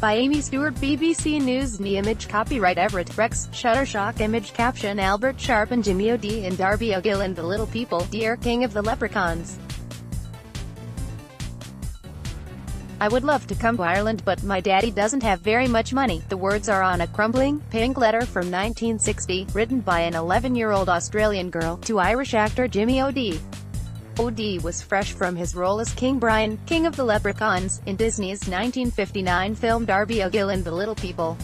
By Amy Stewart, BBC News. Image copyright Everett Rex, Shutterstock. Image caption Albert Sharp and Jimmy O'D and Darby O'Gill and the Little People. Dear King of the Leprechauns, I would love to come to Ireland, but my daddy doesn't have very much money. The words are on a crumbling, pink letter from 1960, written by an 11-year-old Australian girl, to Irish actor Jimmy O'D. O'D was fresh from his role as King Brian, King of the Leprechauns, in Disney's 1959 film Darby O'Gill and the Little People.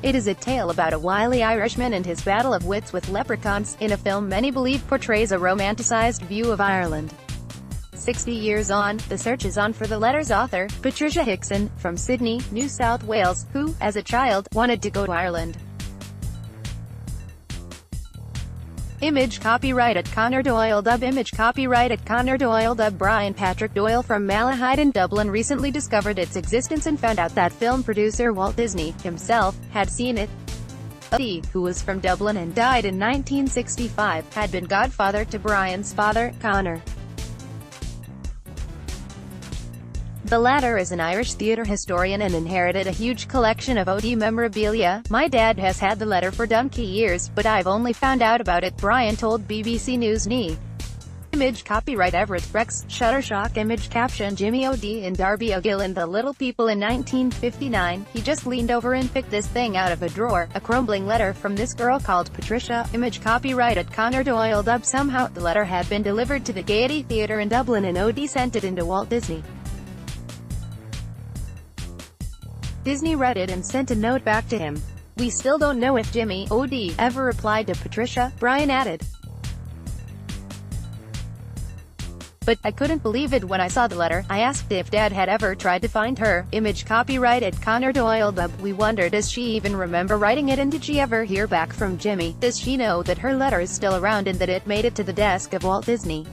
It is a tale about a wily Irishman and his battle of wits with leprechauns, in a film many believe portrays a romanticized view of Ireland. 60 years on, the search is on for the letter's author, Patricia Hickson, from Sydney, New South Wales, who, as a child, wanted to go to Ireland. Image copyrighted Conan Doyle. Dub. Image copyrighted Conan Doyle. Dub. Brian Patrick Doyle from Malahide in Dublin recently discovered its existence and found out that film producer Walt Disney, himself, had seen it. O'D, who was from Dublin and died in 1965, had been godfather to Brian's father, Conor. The latter is an Irish theatre historian and inherited a huge collection of O'D memorabilia. My dad has had the letter for donkey years, but I've only found out about it, Brian told BBC News. Image copyright Everett Rex, Shutterstock. Image caption Jimmy O'D and Darby O'Gill and the Little People. In 1959, he just leaned over and picked this thing out of a drawer, a crumbling letter from this girl called Patricia. Image copyrighted Conan Doyle. Dub. Somehow, the letter had been delivered to the Gaiety Theatre in Dublin and O'D sent it into Walt Disney. Disney read it and sent a note back to him. We still don't know if Jimmy O'D ever replied to Patricia, Brian added. But I couldn't believe it when I saw the letter. I asked if Dad had ever tried to find her. Image copyrighted Conan Doyle. Dub. We wonder, does she even remember writing it, and did she ever hear back from Jimmy? Does she know that her letter is still around and that it made it to the desk of Walt Disney?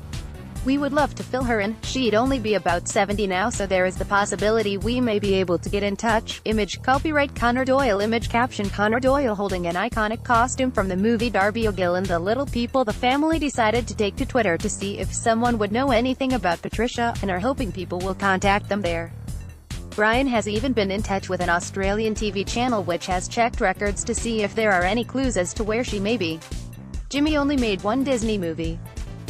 We would love to fill her in. She'd only be about 70 now, so there is the possibility we may be able to get in touch. Image copyright Conan Doyle. Image caption Conan Doyle holding an iconic costume from the movie Darby O'Gill and the Little People. The family decided to take to Twitter to see if someone would know anything about Patricia, and are hoping people will contact them there. Brian has even been in touch with an Australian TV channel which has checked records to see if there are any clues as to where she may be. Jimmy only made one Disney movie.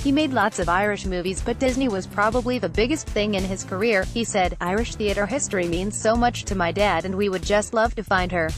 He made lots of Irish movies, but Disney was probably the biggest thing in his career. He said, Irish theatre history means so much to my dad and we would just love to find her.